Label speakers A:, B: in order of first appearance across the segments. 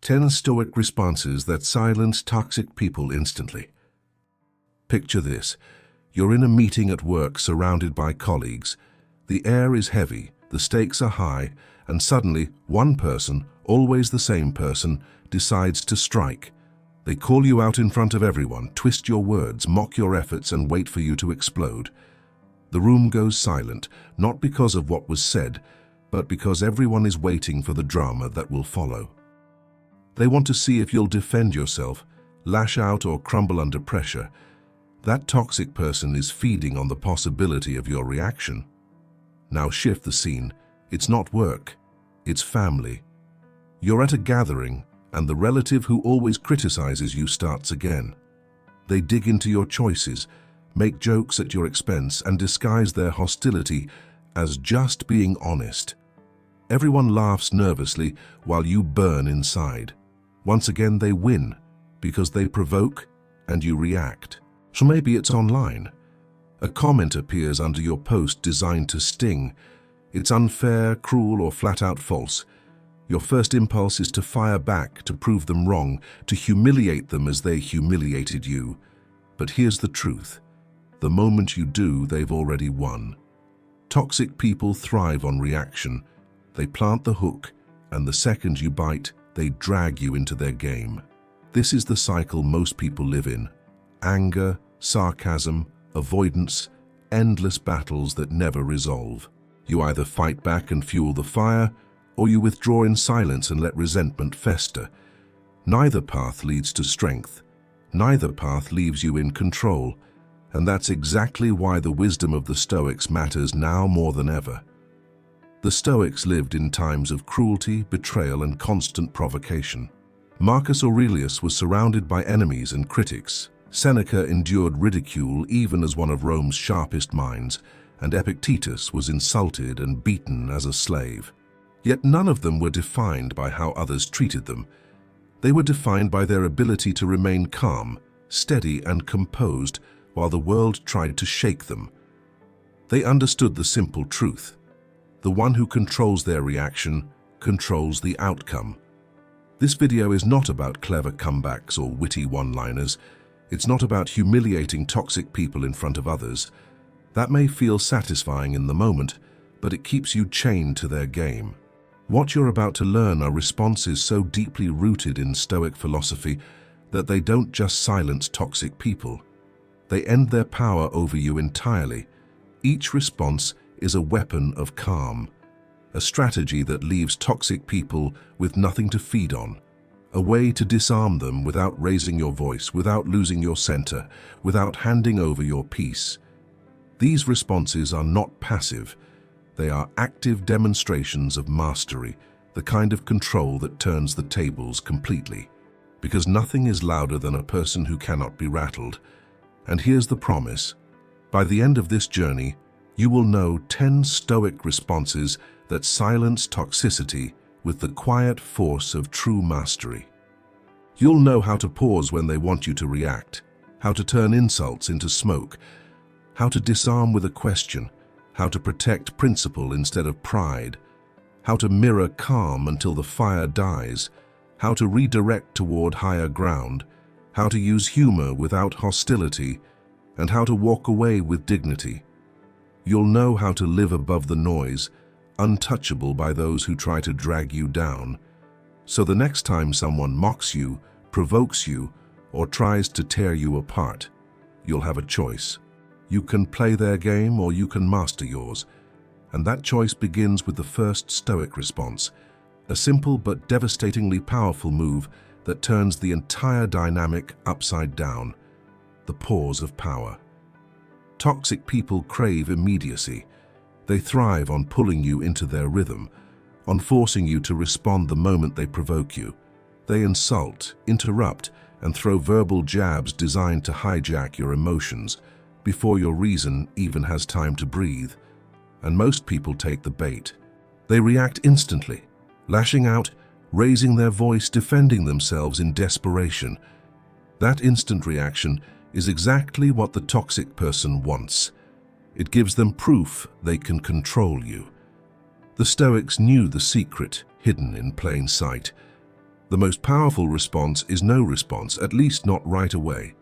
A: 10 Stoic responses that silence toxic people instantly. Picture this. You're in a meeting at work surrounded by colleagues. The air is heavy, the stakes are high, and suddenly one person, always the same person, decides to strike. They call you out in front of everyone, twist your words, mock your efforts, and wait for you to explode. The room goes silent, not because of what was said, but because everyone is waiting for the drama that will follow. They want to see if you'll defend yourself, lash out, or crumble under pressure. That toxic person is feeding on the possibility of your reaction. Now shift the scene. It's not work, it's family. You're at a gathering, and the relative who always criticizes you starts again. They dig into your choices, make jokes at your expense, and disguise their hostility as just being honest. Everyone laughs nervously while you burn inside. Once again, they win because they provoke and you react. So maybe it's online. A comment appears under your post designed to sting. It's unfair, cruel, or flat-out false. Your first impulse is to fire back, to prove them wrong, to humiliate them as they humiliated you. But here's the truth. The moment you do, they've already won. Toxic people thrive on reaction. They plant the hook, and the second you bite, they drag you into their game. This is the cycle most people live in. Anger, sarcasm, avoidance, endless battles that never resolve. You either fight back and fuel the fire, or you withdraw in silence and let resentment fester. Neither path leads to strength. Neither path leaves you in control. And that's exactly why the wisdom of the Stoics matters now more than ever. The Stoics lived in times of cruelty, betrayal, and constant provocation. Marcus Aurelius was surrounded by enemies and critics. Seneca endured ridicule even as one of Rome's sharpest minds, and Epictetus was insulted and beaten as a slave. Yet none of them were defined by how others treated them. They were defined by their ability to remain calm, steady, and composed while the world tried to shake them. They understood the simple truth. The one who controls their reaction controls the outcome. This video is not about clever comebacks or witty one-liners. It's not about humiliating toxic people in front of others. That may feel satisfying in the moment, but it keeps you chained to their game. What you're about to learn are responses so deeply rooted in Stoic philosophy that they don't just silence toxic people. They end their power over you entirely. Each response is a weapon of calm, a strategy that leaves toxic people with nothing to feed on, a way to disarm them without raising your voice, without losing your center, without handing over your peace. These responses are not passive. They are active demonstrations of mastery, the kind of control that turns the tables completely. Because nothing is louder than a person who cannot be rattled. And here's the promise. By the end of this journey, you will know 10 Stoic responses that silence toxicity with the quiet force of true mastery. You'll know how to pause when they want you to react, how to turn insults into smoke, how to disarm with a question, how to protect principle instead of pride, how to mirror calm until the fire dies, how to redirect toward higher ground, how to use humor without hostility, and how to walk away with dignity. You'll know how to live above the noise, untouchable by those who try to drag you down. So the next time someone mocks you, provokes you, or tries to tear you apart, you'll have a choice. You can play their game or you can master yours. And that choice begins with the first Stoic response, a simple but devastatingly powerful move that turns the entire dynamic upside down, the pause of power. Toxic people crave immediacy. They thrive on pulling you into their rhythm, on forcing you to respond the moment they provoke you. They insult, interrupt, and throw verbal jabs designed to hijack your emotions before your reason even has time to breathe. And most people take the bait. They react instantly, lashing out, raising their voice, defending themselves in desperation. That instant reaction is exactly what the toxic person wants. It gives them proof they can control you. The Stoics knew the secret hidden in plain sight. The most powerful response is no response, at least not right away.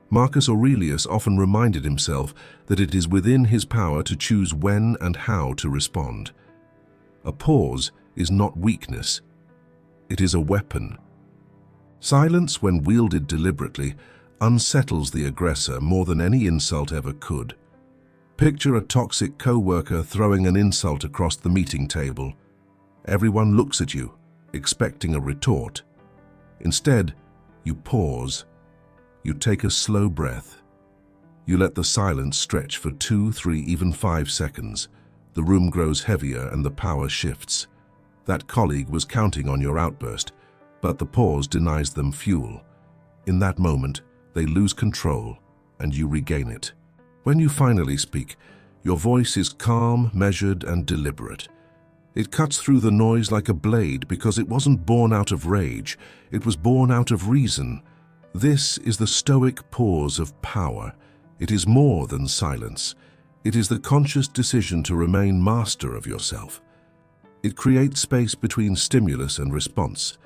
A: Marcus Aurelius often reminded himself that it is within his power to choose when and how to respond. A pause is not weakness. It is a weapon. Silence, when wielded deliberately, unsettles the aggressor more than any insult ever could. Picture a toxic co-worker throwing an insult across the meeting table. Everyone looks at you, expecting a retort. Instead, you pause. You take a slow breath. You let the silence stretch for 2, 3, even 5 seconds. The room grows heavier and the power shifts. That colleague was counting on your outburst, but the pause denies them fuel. In that moment, they lose control and you regain it. When you finally speak, your voice is calm, measured, and deliberate. It cuts through the noise like a blade because it wasn't born out of rage, it was born out of reason. This is the Stoic pause of power. It is more than silence. It is the conscious decision to remain master of yourself. It creates space between stimulus and response,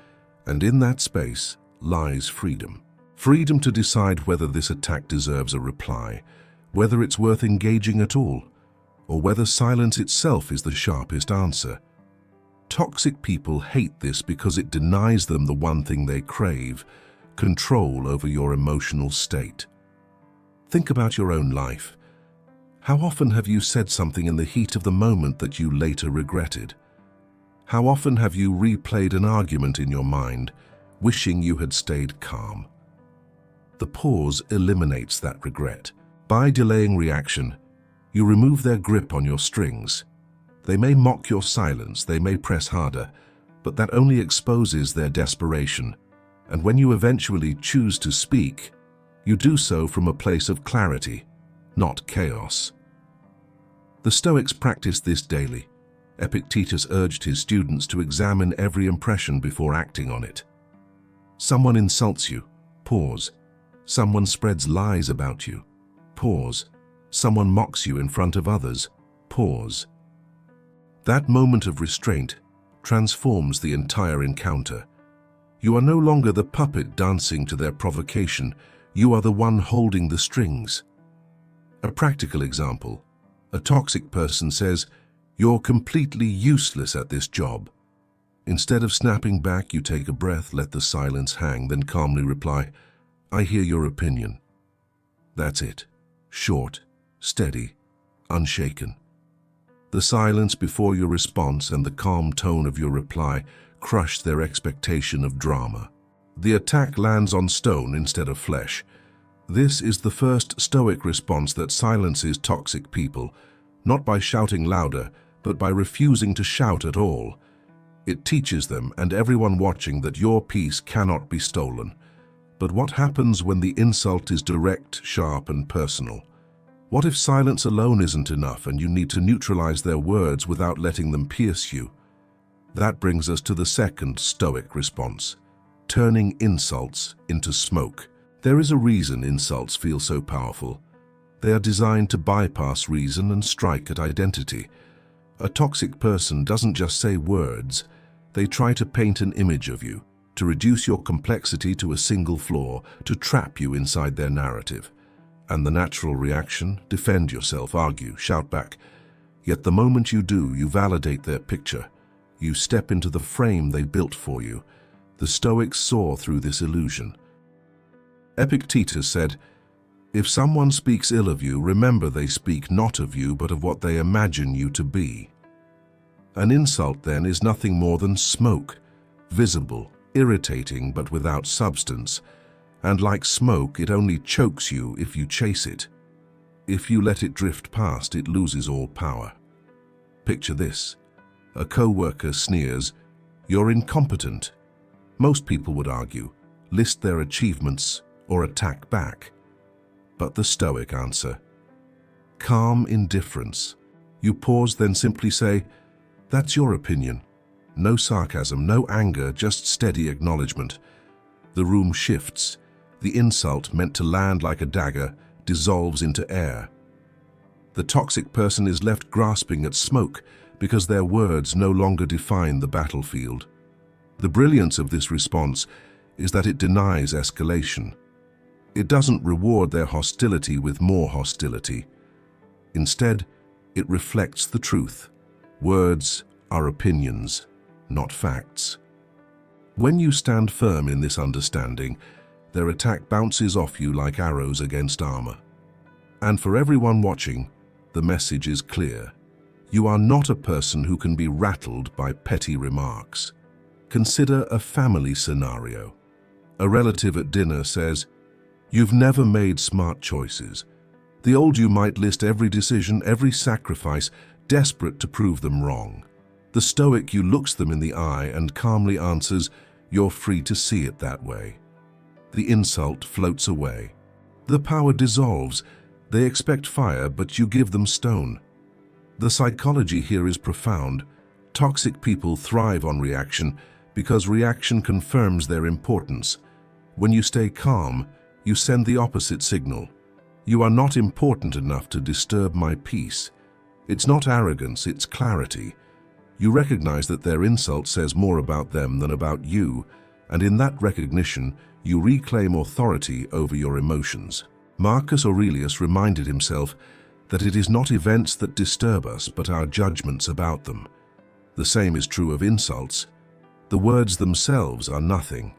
A: and in that space lies freedom. Freedom to decide whether this attack deserves a reply, whether it's worth engaging at all, or whether silence itself is the sharpest answer. Toxic people hate this because it denies them the one thing they crave: control over your emotional state. Think about your own life. How often have you said something in the heat of the moment that you later regretted? How often have you replayed an argument in your mind, wishing you had stayed calm? The pause eliminates that regret. By delaying reaction, you remove their grip on your strings. They may mock your silence, they may press harder, but that only exposes their desperation. And when you eventually choose to speak, you do so from a place of clarity, not chaos. The Stoics practiced this daily. Epictetus urged his students to examine every impression before acting on it. Someone insults you, pause. Someone spreads lies about you, pause. Someone mocks you in front of others, pause. That moment of restraint transforms the entire encounter. You are no longer the puppet dancing to their provocation, you are the one holding the strings. A practical example: a toxic person says, "You're completely useless at this job." Instead of snapping back, you take a breath, let the silence hang, then calmly reply, "I hear your opinion." That's it. Short, steady, unshaken. The silence before your response and the calm tone of your reply crush their expectation of drama. The attack lands on stone instead of flesh. This is the first Stoic response that silences toxic people, not by shouting louder, but by refusing to shout at all. It teaches them and everyone watching that your peace cannot be stolen. But what happens when the insult is direct, sharp, and personal? What if silence alone isn't enough and you need to neutralize their words without letting them pierce you? That brings us to the second Stoic response: turning insults into smoke. There is a reason insults feel so powerful. They are designed to bypass reason and strike at identity. A toxic person doesn't just say words, they try to paint an image of you, to reduce your complexity to a single flaw, to trap you inside their narrative. And the natural reaction: defend yourself, argue, shout back. Yet the moment you do, you validate their picture. You step into the frame they built for you. The Stoics saw through this illusion. Epictetus said, "If someone speaks ill of you, remember they speak not of you, but of what they imagine you to be." An insult, then, is nothing more than smoke, visible, irritating, but without substance. And like smoke, it only chokes you if you chase it. If you let it drift past, it loses all power. Picture this. A co-worker sneers, "You're incompetent." Most people would argue, list their achievements, or attack back. But the Stoic answer: calm indifference. You pause, then simply say, "That's your opinion." No sarcasm, no anger, just steady acknowledgement. The room shifts. The insult, meant to land like a dagger, dissolves into air. The toxic person is left grasping at smoke because their words no longer define the battlefield. The brilliance of this response is that it denies escalation. It doesn't reward their hostility with more hostility. Instead, it reflects the truth. Words are opinions, not facts. When you stand firm in this understanding, their attack bounces off you like arrows against armor. And for everyone watching, the message is clear. You are not a person who can be rattled by petty remarks. Consider a family scenario. A relative at dinner says, "You've never made smart choices." The old you might list every decision, every sacrifice, desperate to prove them wrong. The stoic you looks them in the eye and calmly answers, "You're free to see it that way." The insult floats away. The power dissolves. They expect fire, but you give them stone. The psychology here is profound. Toxic people thrive on reaction because reaction confirms their importance. When you stay calm, you send the opposite signal. You are not important enough to disturb my peace. It's not arrogance, it's clarity. You recognize that their insult says more about them than about you, and in that recognition, you reclaim authority over your emotions. Marcus Aurelius reminded himself that it is not events that disturb us, but our judgments about them. The same is true of insults. The words themselves are nothing.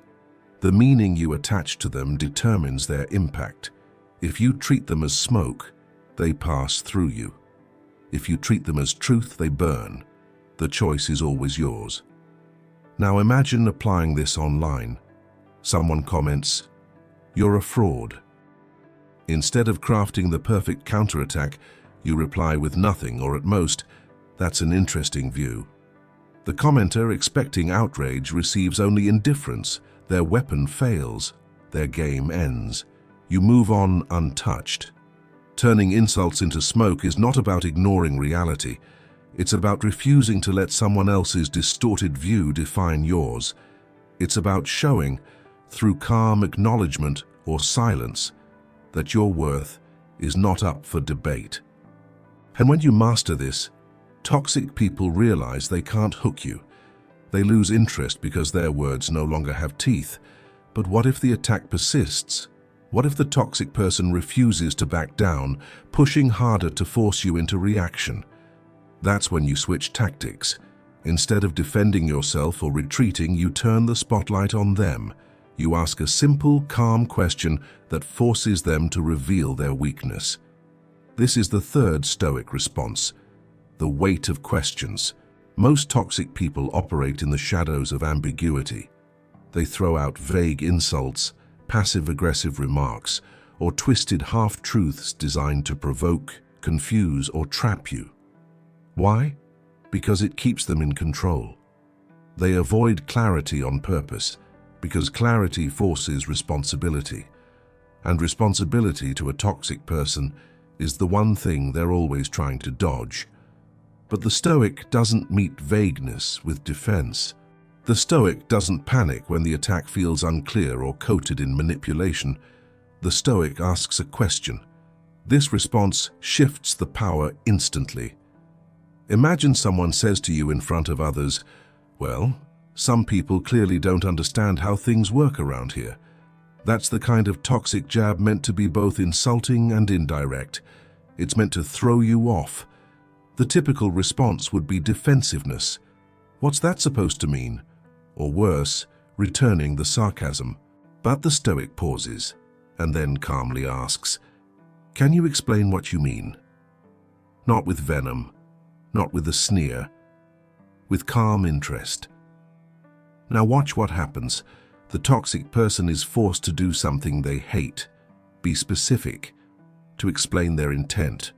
A: The meaning you attach to them determines their impact. If you treat them as smoke, they pass through you. If you treat them as truth, they burn. The choice is always yours. Now imagine applying this online. Someone comments, "You're a fraud." Instead of crafting the perfect counterattack, you reply with nothing, or at most, "That's an interesting view." The commenter, expecting outrage, receives only indifference. Their weapon fails. Their game ends. You move on untouched. Turning insults into smoke is not about ignoring reality. It's about refusing to let someone else's distorted view define yours. It's about showing, through calm acknowledgement or silence, that your worth is not up for debate. And when you master this, toxic people realize they can't hook you. They lose interest because their words no longer have teeth. But what if the attack persists? What if the toxic person refuses to back down, pushing harder to force you into reaction? That's when you switch tactics. Instead of defending yourself or retreating, you turn the spotlight on them. You ask a simple, calm question that forces them to reveal their weakness. This is the third Stoic response, the weight of questions. Most toxic people operate in the shadows of ambiguity. They throw out vague insults, passive-aggressive remarks, or twisted half-truths designed to provoke, confuse, or trap you. Why? Because it keeps them in control. They avoid clarity on purpose, because clarity forces responsibility. And responsibility to a toxic person is the one thing they're always trying to dodge. But the Stoic doesn't meet vagueness with defense. The Stoic doesn't panic when the attack feels unclear or coated in manipulation. The Stoic asks a question. This response shifts the power instantly. Imagine someone says to you in front of others, "Well, some people clearly don't understand how things work around here." That's the kind of toxic jab meant to be both insulting and indirect. It's meant to throw you off. The typical response would be defensiveness. What's that supposed to mean? Or worse, returning the sarcasm. But the Stoic pauses, and then calmly asks, "Can you explain what you mean?" Not with venom, not with a sneer, with calm interest. Now watch what happens. The toxic person is forced to do something they hate, be specific, to explain their intent,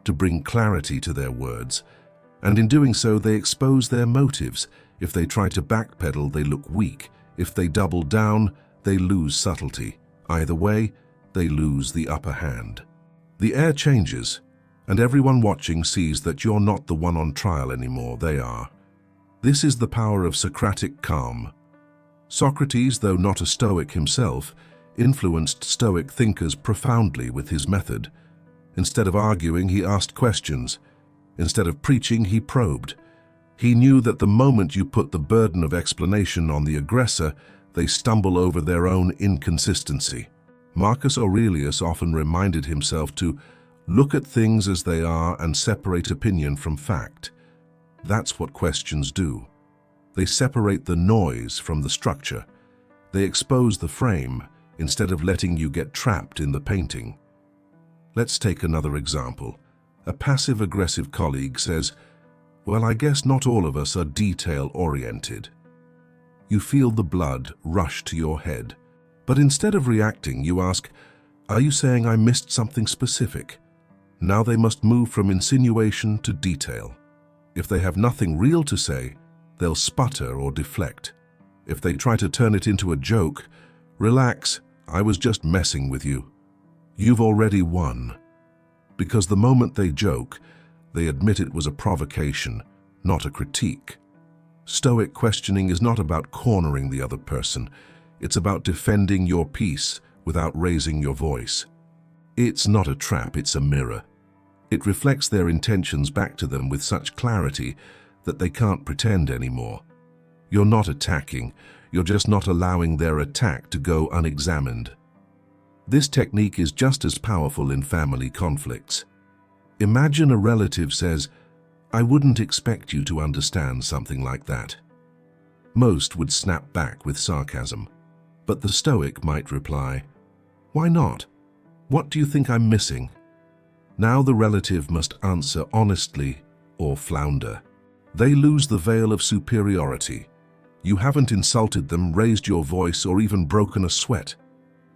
A: to bring clarity to their words, and in doing so they expose their motives. If they try to backpedal, they look weak. If they double down, they lose subtlety. Either way, they lose the upper hand. The air changes, and everyone watching sees that you're not the one on trial anymore, they are. This is the power of Socratic calm. Socrates, though not a Stoic himself, influenced Stoic thinkers profoundly with his method. Instead of arguing, he asked questions. Instead of preaching, he probed. He knew that the moment you put the burden of explanation on the aggressor, they stumble over their own inconsistency. Marcus Aurelius often reminded himself to look at things as they are and separate opinion from fact. That's what questions do. They separate the noise from the structure. They expose the frame instead of letting you get trapped in the painting. Let's take another example. A passive-aggressive colleague says, "Well, I guess not all of us are detail-oriented." You feel the blood rush to your head. But instead of reacting, you ask, "Are you saying I missed something specific?" Now they must move from insinuation to detail. If they have nothing real to say, they'll sputter or deflect. If they try to turn it into a joke, relax, "I was just messing with you." You've already won. Because the moment they joke, they admit it was a provocation, not a critique. Stoic questioning is not about cornering the other person. It's about defending your peace without raising your voice. It's not a trap, it's a mirror. It reflects their intentions back to them with such clarity that they can't pretend anymore. You're not attacking, you're just not allowing their attack to go unexamined. This technique is just as powerful in family conflicts. Imagine a relative says, "I wouldn't expect you to understand something like that." Most would snap back with sarcasm, but the Stoic might reply, "Why not? What do you think I'm missing?" Now the relative must answer honestly or flounder. They lose the veil of superiority. You haven't insulted them, raised your voice, or even broken a sweat.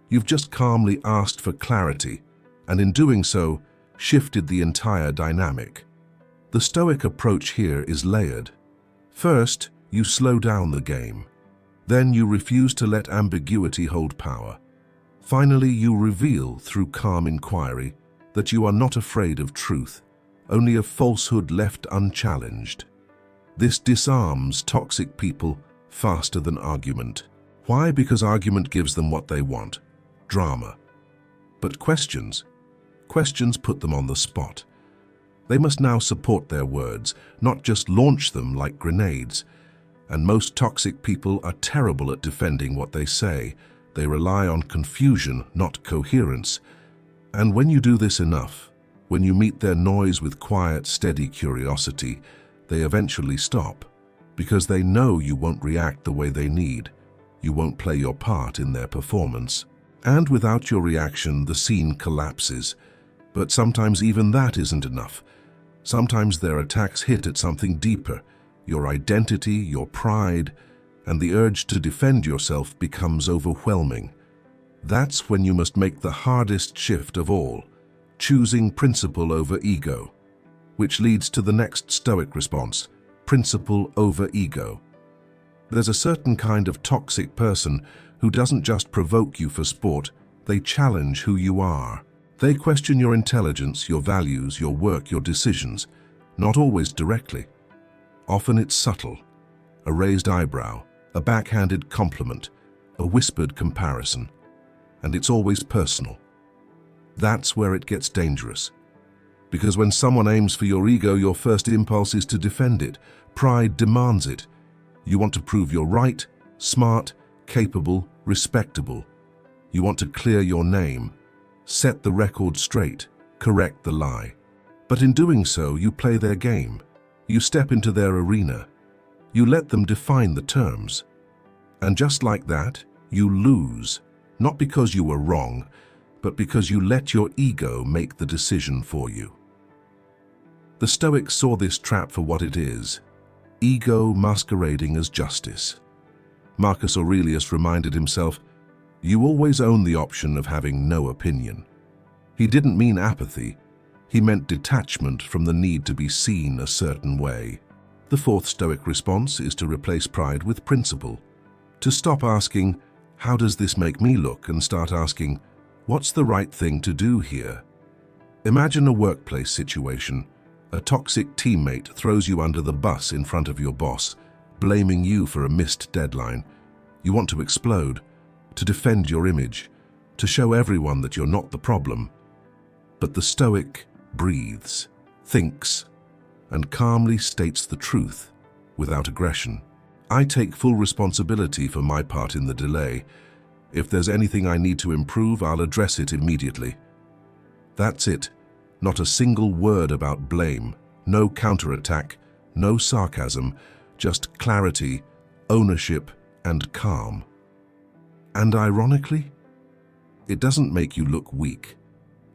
A: You've just calmly asked for clarity, and in doing so, shifted the entire dynamic. The Stoic approach here is layered. First, you slow down the game. Then you refuse to let ambiguity hold power. Finally, you reveal through calm inquiry that you are not afraid of truth, only of falsehood left unchallenged. This disarms toxic people faster than argument. Why? Because argument gives them what they want, drama. But questions put them on the spot. They must now support their words, not just launch them like grenades. And most toxic people are terrible at defending what they say. They rely on confusion, not coherence. And when you do this enough, when you meet their noise with quiet, steady curiosity, they eventually stop, because they know you won't react the way they need. You won't play your part in their performance. And without your reaction, the scene collapses. But sometimes even that isn't enough. Sometimes their attacks hit at something deeper. Your identity, your pride, and the urge to defend yourself becomes overwhelming. That's when you must make the hardest shift of all, choosing principle over ego, which leads to the next Stoic response, principle over ego. There's a certain kind of toxic person who doesn't just provoke you for sport, they challenge who you are. They question your intelligence, your values, your work, your decisions, not always directly. Often it's subtle, a raised eyebrow, a backhanded compliment, a whispered comparison, and it's always personal. That's where it gets dangerous. Because when someone aims for your ego, your first impulse is to defend it. Pride demands it. You want to prove you're right, smart, capable, respectable. You want to clear your name, set the record straight, correct the lie. But in doing so, you play their game. You step into their arena. You let them define the terms. And just like that, you lose, not because you were wrong, but because you let your ego make the decision for you. The Stoics saw this trap for what it is, ego masquerading as justice. Marcus Aurelius reminded himself, "You always own the option of having no opinion." He didn't mean apathy. He meant detachment from the need to be seen a certain way. The fourth Stoic response is to replace pride with principle. To stop asking, "How does this make me look?" and start asking, "What's the right thing to do here?" Imagine a workplace situation. A toxic teammate throws you under the bus in front of your boss, blaming you for a missed deadline. You want to explode, to defend your image, to show everyone that you're not the problem. But the Stoic breathes, thinks, and calmly states the truth. without aggression. I take full responsibility for my part in the delay. If there's anything I need to improve, I'll address it immediately. That's it. Not a single word about blame, no counterattack, no sarcasm, just clarity, ownership, and calm. And ironically, it doesn't make you look weak.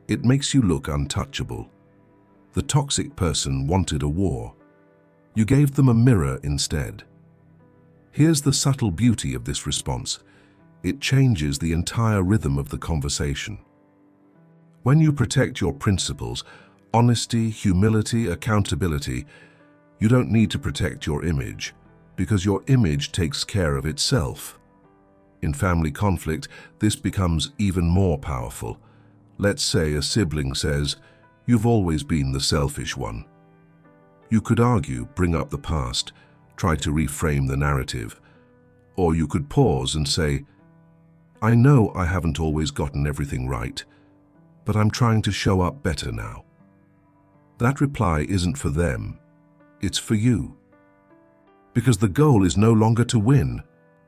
A: It makes you look untouchable. The toxic person wanted a war. You gave them a mirror instead. Here's the subtle beauty of this response. It changes the entire rhythm of the conversation. When you protect your principles, honesty, humility, accountability, you don't need to protect your image, because your image takes care of itself. In family conflict, this becomes even more powerful. Let's say a sibling says, "You've always been the selfish one." You could argue, bring up the past, try to reframe the narrative. Or you could pause and say, "I know I haven't always gotten everything right, but I'm trying to show up better now." That reply isn't for them, it's for you. Because the goal is no longer to win.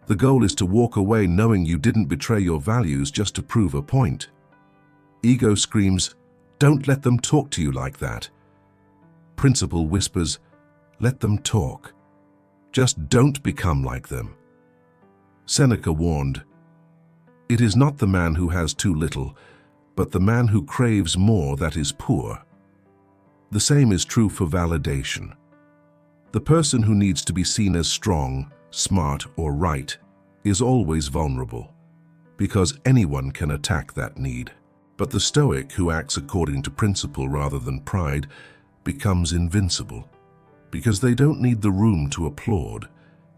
A: The goal is to walk away knowing you didn't betray your values just to prove a point. Ego screams, "Don't let them talk to you like that." Principle whispers, "Let them talk. Just don't become like them." Seneca warned, "It is not the man who has too little, but the man who craves more that is poor." The same is true for validation. The person who needs to be seen as strong, smart, or right is always vulnerable, because anyone can attack that need. But the Stoic who acts according to principle rather than pride becomes invincible, because they don't need the room to applaud.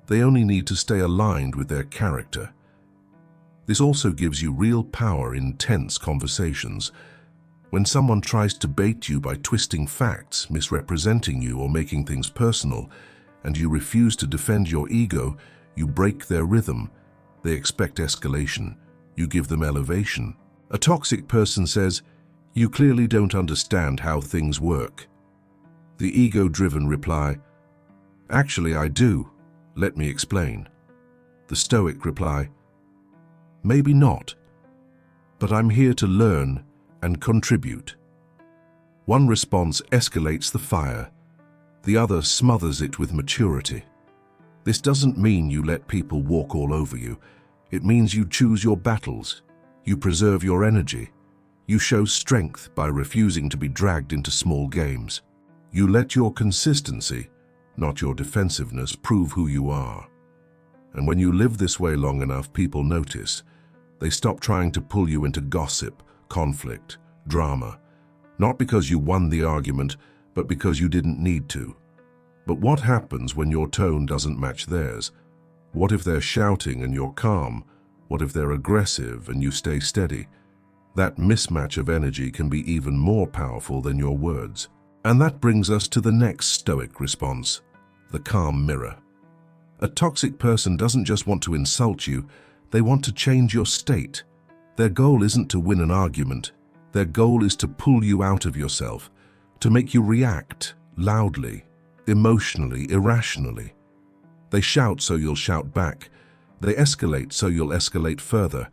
A: They only need to stay aligned with their character. This also gives you real power in tense conversations. When someone tries to bait you by twisting facts, misrepresenting you, or making things personal, and you refuse to defend your ego, you break their rhythm. They expect escalation. You give them elevation. A toxic person says, "You clearly don't understand how things work." The ego-driven reply, "Actually, I do. Let me explain." The Stoic reply, "Maybe not, but I'm here to learn and contribute." One response escalates the fire. The other smothers it with maturity. This doesn't mean you let people walk all over you. It means you choose your battles. You preserve your energy. You show strength by refusing to be dragged into small games. You let your consistency, not your defensiveness, prove who you are. And when you live this way long enough, people notice. They stop trying to pull you into gossip, conflict, drama. Not because you won the argument, but because you didn't need to. But what happens when your tone doesn't match theirs? What if they're shouting and you're calm? What if they're aggressive and you stay steady? That mismatch of energy can be even more powerful than your words. And that brings us to the next Stoic response, the calm mirror. A toxic person doesn't just want to insult you, they want to change your state. Their goal isn't to win an argument. Their goal is to pull you out of yourself, to make you react loudly, emotionally, irrationally. They shout so you'll shout back. They escalate so you'll escalate further.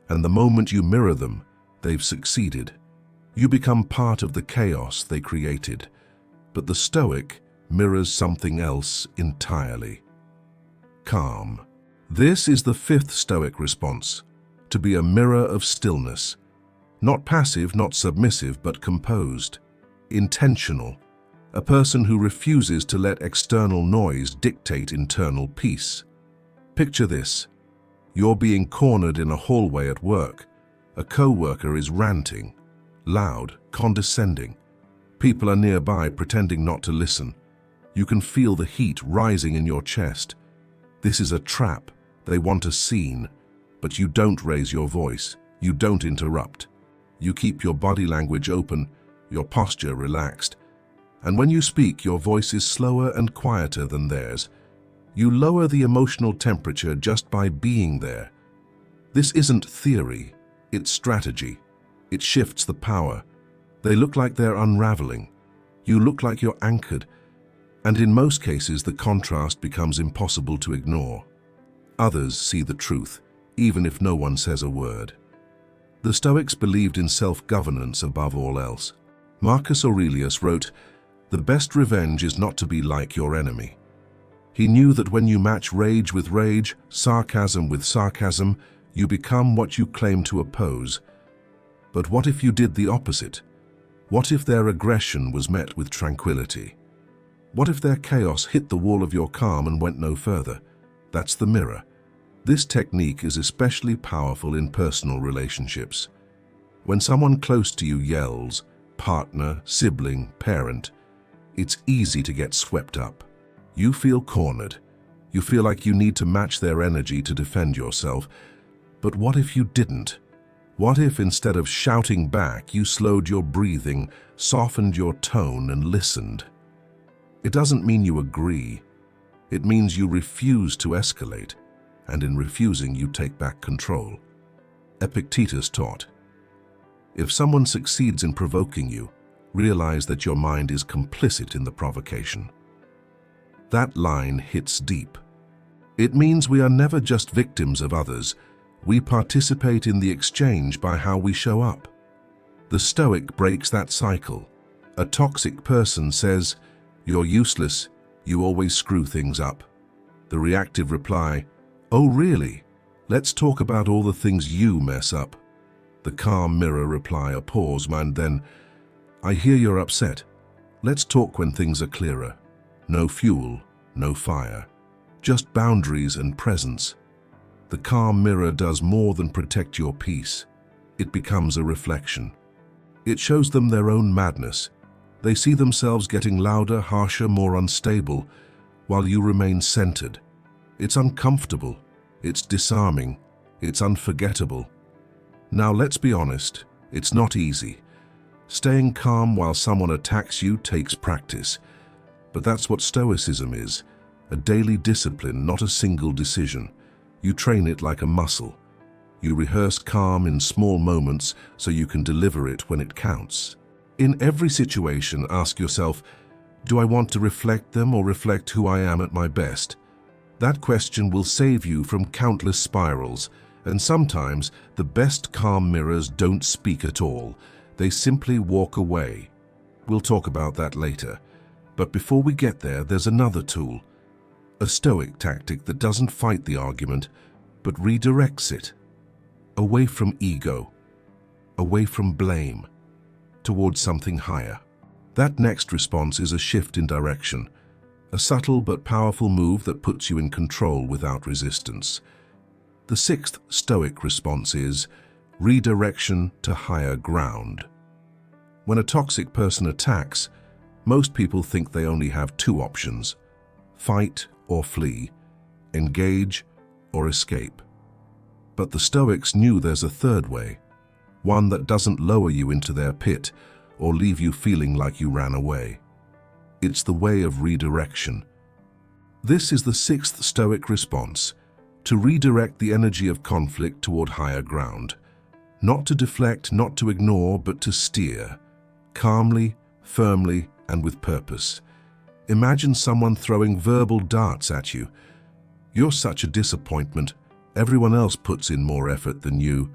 A: And the moment you mirror them, they've succeeded. You become part of the chaos they created. But the Stoic mirrors something else entirely. Calm. This is the fifth Stoic response, to be a mirror of stillness. Not passive, not submissive, but composed. Intentional. A person who refuses to let external noise dictate internal peace. Picture this. You're being cornered in a hallway at work. A co-worker is ranting, loud, condescending. People are nearby pretending not to listen. You can feel the heat rising in your chest. This is a trap. They want a scene, but you don't raise your voice. You don't interrupt. You keep your body language open, your posture relaxed. And when you speak, your voice is slower and quieter than theirs. You lower the emotional temperature just by being there. This isn't theory, it's strategy. It shifts the power. They look like they're unraveling. You look like you're anchored. And in most cases, the contrast becomes impossible to ignore. Others see the truth, even if no one says a word. The Stoics believed in self-governance above all else. Marcus Aurelius wrote, "The best revenge is not to be like your enemy." He knew that when you match rage with rage, sarcasm with sarcasm, you become what you claim to oppose. But what if you did the opposite? What if their aggression was met with tranquility? What if their chaos hit the wall of your calm and went no further? That's the mirror. This technique is especially powerful in personal relationships. When someone close to you yells, partner, sibling, parent, it's easy to get swept up. You feel cornered. You feel like you need to match their energy to defend yourself. But what if you didn't? What if instead of shouting back, you slowed your breathing, softened your tone, and listened? It doesn't mean you agree. It means you refuse to escalate, and in refusing, you take back control. Epictetus taught, if someone succeeds in provoking you, realize that your mind is complicit in the provocation. That line hits deep. It means we are never just victims of others. We participate in the exchange by how we show up. The Stoic breaks that cycle. A toxic person says, "You're useless, you always screw things up." The reactive reply, "Oh really? Let's talk about all the things you mess up." The calm mirror reply, a pause, and then, "I hear you're upset. Let's talk when things are clearer." No fuel, no fire, just boundaries and presence. The calm mirror does more than protect your peace. It becomes a reflection. It shows them their own madness. They see themselves getting louder, harsher, more unstable, while you remain centered. It's uncomfortable. It's disarming. It's unforgettable. Now let's be honest, it's not easy. Staying calm while someone attacks you takes practice. But that's what Stoicism is, a daily discipline, not a single decision. You train it like a muscle. You rehearse calm in small moments so you can deliver it when it counts. In every situation, ask yourself, do I want to reflect them or reflect who I am at my best? That question will save you from countless spirals, and sometimes the best calm mirrors don't speak at all. They simply walk away. We'll talk about that later. But before we get there, there's another tool. A Stoic tactic that doesn't fight the argument, but redirects it. Away from ego, away from blame, towards something higher. That next response is a shift in direction, a subtle but powerful move that puts you in control without resistance. The sixth Stoic response is redirection to higher ground. When a toxic person attacks, most people think they only have two options: fight or flee, engage or escape. But the Stoics knew there's a third way, one that doesn't lower you into their pit or leave you feeling like you ran away. It's the way of redirection. This is the sixth Stoic response, to redirect the energy of conflict toward higher ground. Not to deflect, not to ignore, but to steer, calmly, firmly, and with purpose. Imagine someone throwing verbal darts at you. You're such a disappointment. Everyone else puts in more effort than you.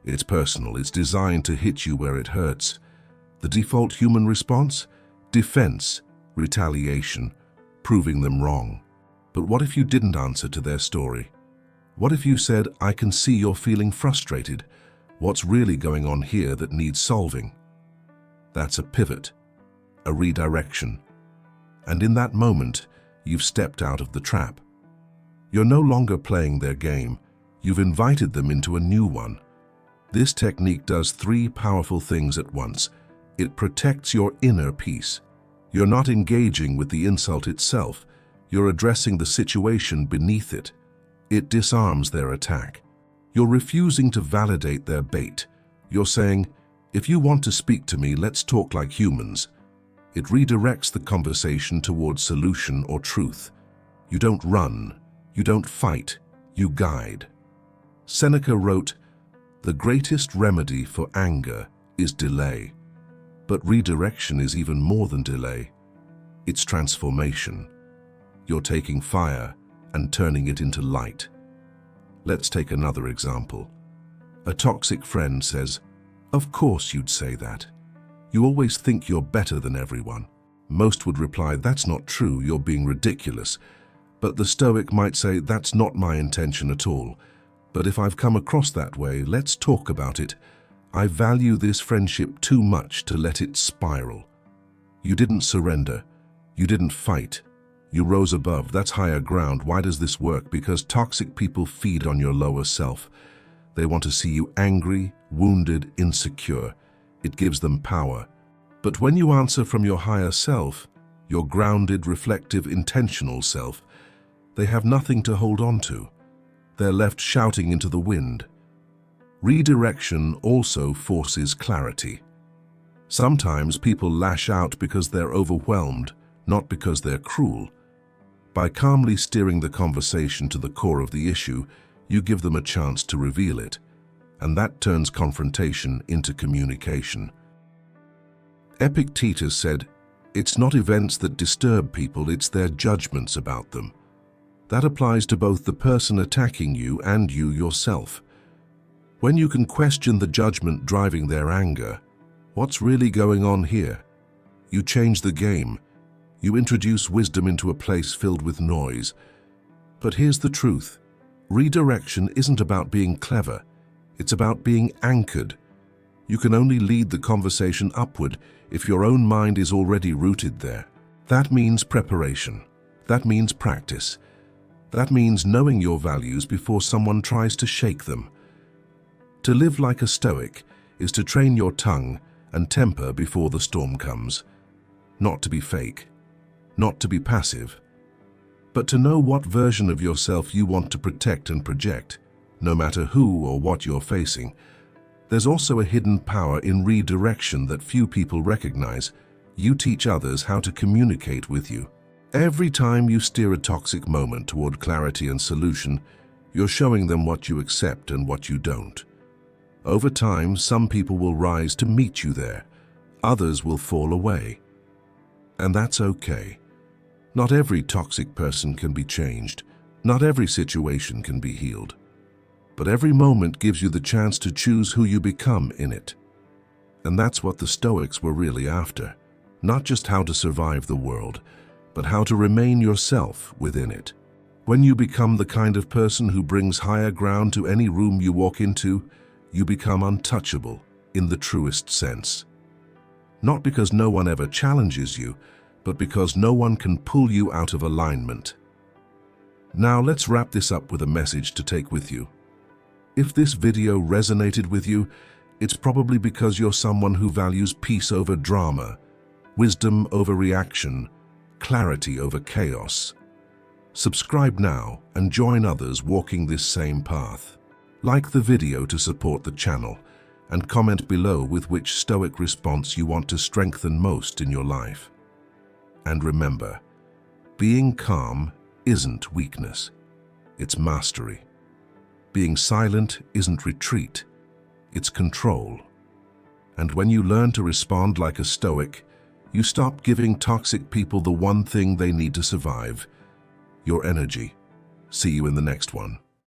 A: It's personal. It's designed to hit you where it hurts. The default human response? Defense, retaliation, proving them wrong. But what if you didn't answer to their story? What if you said, "I can see you're feeling frustrated. What's really going on here that needs solving?" That's a pivot, a redirection. And in that moment, you've stepped out of the trap. You're no longer playing their game. You've invited them into a new one. This technique does three powerful things at once. It protects your inner peace. You're not engaging with the insult itself. You're addressing the situation beneath it. It disarms their attack. You're refusing to validate their bait. You're saying, "If you want to speak to me, let's talk like humans." It redirects the conversation towards solution or truth. You don't run, you don't fight, you guide. Seneca wrote, "The greatest remedy for anger is delay." But redirection is even more than delay. It's transformation. You're taking fire and turning it into light. Let's take another example. A toxic friend says, "Of course you'd say that. You always think you're better than everyone." Most would reply, "That's not true, you're being ridiculous." But the Stoic might say, "That's not my intention at all. But if I've come across that way, let's talk about it. I value this friendship too much to let it spiral." You didn't surrender. You didn't fight. You rose above. That's higher ground. Why does this work? Because toxic people feed on your lower self. They want to see you angry, wounded, insecure. It gives them power. But when you answer from your higher self, your grounded, reflective, intentional self, they have nothing to hold on to. They're left shouting into the wind. Redirection also forces clarity. Sometimes people lash out because they're overwhelmed, not because they're cruel. By calmly steering the conversation to the core of the issue, you give them a chance to reveal it, and that turns confrontation into communication. Epictetus said, "It's not events that disturb people, it's their judgments about them." That applies to both the person attacking you and you yourself. When you can question the judgment driving their anger, what's really going on here? You change the game. You introduce wisdom into a place filled with noise. But here's the truth. Redirection isn't about being clever. It's about being anchored. You can only lead the conversation upward if your own mind is already rooted there. That means preparation. That means practice. That means knowing your values before someone tries to shake them. To live like a Stoic is to train your tongue and temper before the storm comes. Not to be fake, not to be passive, but to know what version of yourself you want to protect and project, no matter who or what you're facing. There's also a hidden power in redirection that few people recognize. You teach others how to communicate with you. Every time you steer a toxic moment toward clarity and solution, you're showing them what you accept and what you don't. Over time, some people will rise to meet you there. Others will fall away. And that's okay. Not every toxic person can be changed. Not every situation can be healed. But every moment gives you the chance to choose who you become in it. And that's what the Stoics were really after. Not just how to survive the world, but how to remain yourself within it. When you become the kind of person who brings higher ground to any room you walk into, you become untouchable in the truest sense. Not because no one ever challenges you, but because no one can pull you out of alignment. Now let's wrap this up with a message to take with you. If this video resonated with you, it's probably because you're someone who values peace over drama, wisdom over reaction, clarity over chaos. Subscribe now and join others walking this same path. Like the video to support the channel, and comment below with which Stoic response you want to strengthen most in your life. And remember, being calm isn't weakness, it's mastery. Being silent isn't retreat, it's control. And when you learn to respond like a Stoic, you stop giving toxic people the one thing they need to survive: your energy. See you in the next one.